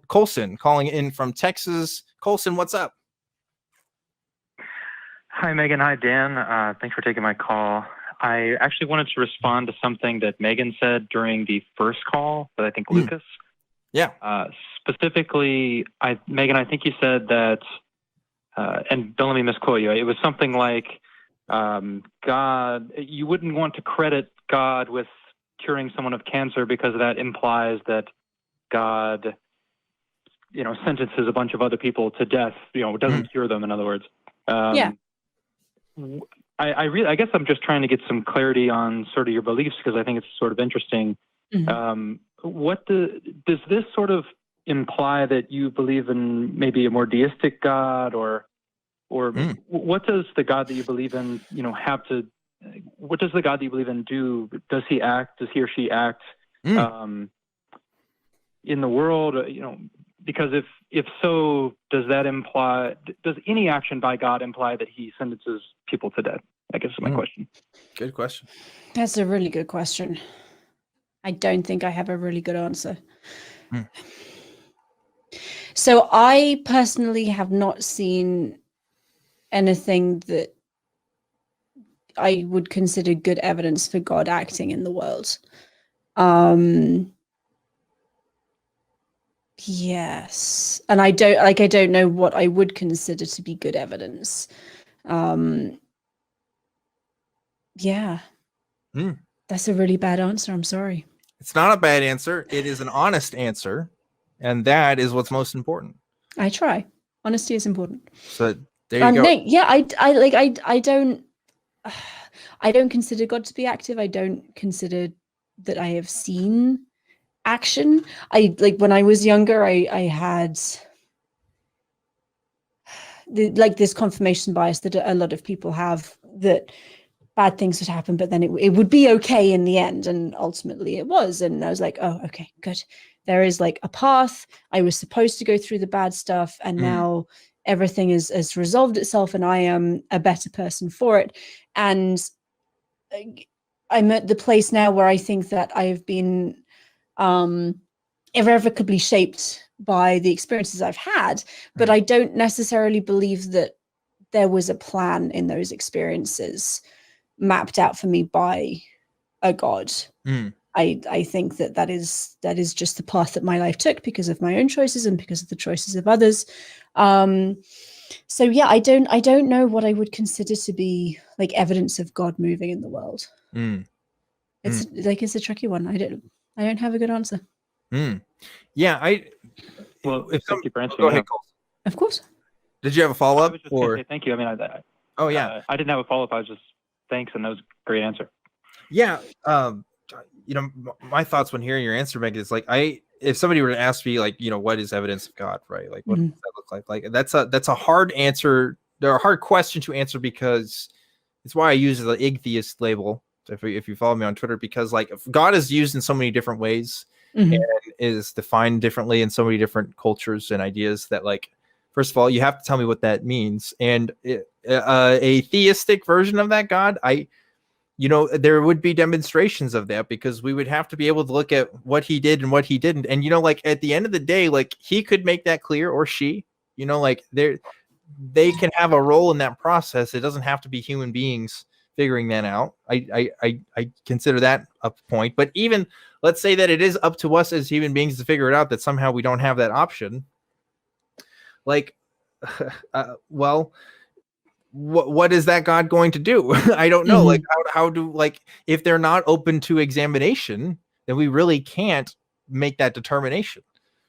Colson calling in from Texas. Colson, what's up? Hi, Megan. Hi, Dan. Thanks for taking my call. I actually wanted to respond to something that Megan said during the first call, but I think Lucas. Yeah. Specifically, Megan, I think you said that, and don't let me misquote you, it was something like God, you wouldn't want to credit God with curing someone of cancer because that implies that God, sentences a bunch of other people to death, doesn't cure them, in other words. Yeah. I guess I'm just trying to get some clarity on sort of your beliefs, because I think it's sort of interesting. Mm-hmm. Does this sort of imply that you believe in maybe a more deistic God, or what does the God that you believe in, what does the God that you believe in do? Does he or she act in the world? Because if so, does any action by God imply that he sentences people to death? I guess is my question. Good question. That's a really good question. I don't think I have a really good answer. So I personally have not seen anything that I would consider good evidence for God acting in the world. Yes. And I don't know what I would consider to be good evidence. Yeah. That's a really bad answer. I'm sorry. It's not a bad answer. It is an honest answer. And that is what's most important. I try. Honesty is important. So there you go. No, yeah, I don't consider God to be active. I don't consider that I have seen action. When I was younger, I had this confirmation bias that a lot of people have, that bad things would happen, but then it would be okay in the end. And ultimately it was. And I was like, oh, okay, good. There is like a path. I was supposed to go through the bad stuff, and now everything has resolved itself, and I am a better person for it. And I'm at the place now where I think that I have been irrevocably shaped by the experiences I've had, but I don't necessarily believe that there was a plan in those experiences mapped out for me by a God. I think that is just the path that my life took because of my own choices and because of the choices of others. So yeah, I don't know what I would consider to be like evidence of God moving in the world. It's a tricky one. I don't have a good answer. Yeah, thank you for answering. Go ahead, Cole. Of course. Did you have a follow-up? I was just going to say thank you. I mean, I didn't have a follow-up. I was just thanks, and that was a great answer. Yeah. My thoughts when hearing your answer, Megan, is like, if somebody were to ask me, like, what is evidence of God, right? Like, what does that look like? Like, that's a hard answer. They're a hard question to answer, because it's why I use the atheist label. If you follow me on Twitter, because like God is used in so many different ways and is defined differently in so many different cultures and ideas that, like, first of all, you have to tell me what that means. And a theistic version of that God, there would be demonstrations of that, because we would have to be able to look at what he did and what he didn't. And, like at the end of the day, like he could make that clear, or she, like they can have a role in that process. It doesn't have to be human beings figuring that out. I consider that a point. But even let's say that it is up to us as human beings to figure it out, that somehow we don't have that option. Like, well, what is that God going to do? I don't know. Like, how do, like, if they're not open to examination, then we really can't make that determination.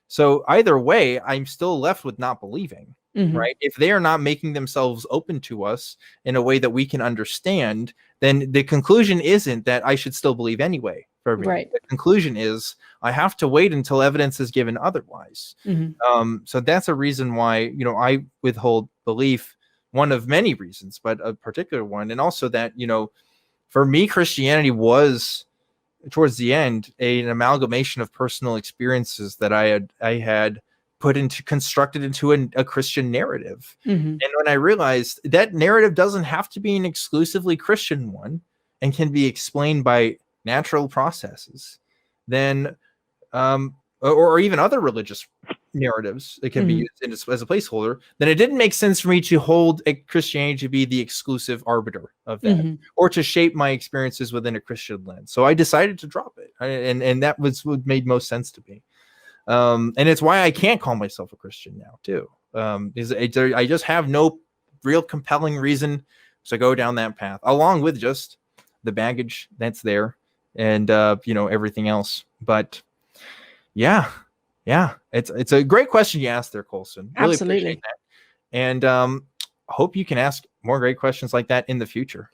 So either way, I'm still left with not believing, right? If they are not making themselves open to us in a way that we can understand, then the conclusion isn't that I should still believe anyway. For me, right. The conclusion is I have to wait until evidence is given otherwise. So that's a reason why, I withhold belief. One of many reasons, but a particular one. And also that, for me, Christianity was, towards the end, an amalgamation of personal experiences that I had constructed into a Christian narrative. And when I realized that narrative doesn't have to be an exclusively Christian one and can be explained by natural processes, then, or even other religious narratives that can be used as a placeholder, then it didn't make sense for me to hold Christianity to be the exclusive arbiter of that, or to shape my experiences within a Christian lens. So I decided to drop it, and that was what made most sense to me. And it's why I can't call myself a Christian now too. Is I just have no real compelling reason to go down that path, along with just the baggage that's there and everything else. But yeah, it's a great question you asked there, Colson. Really Absolutely. appreciate that. And hope you can ask more great questions like that in the future.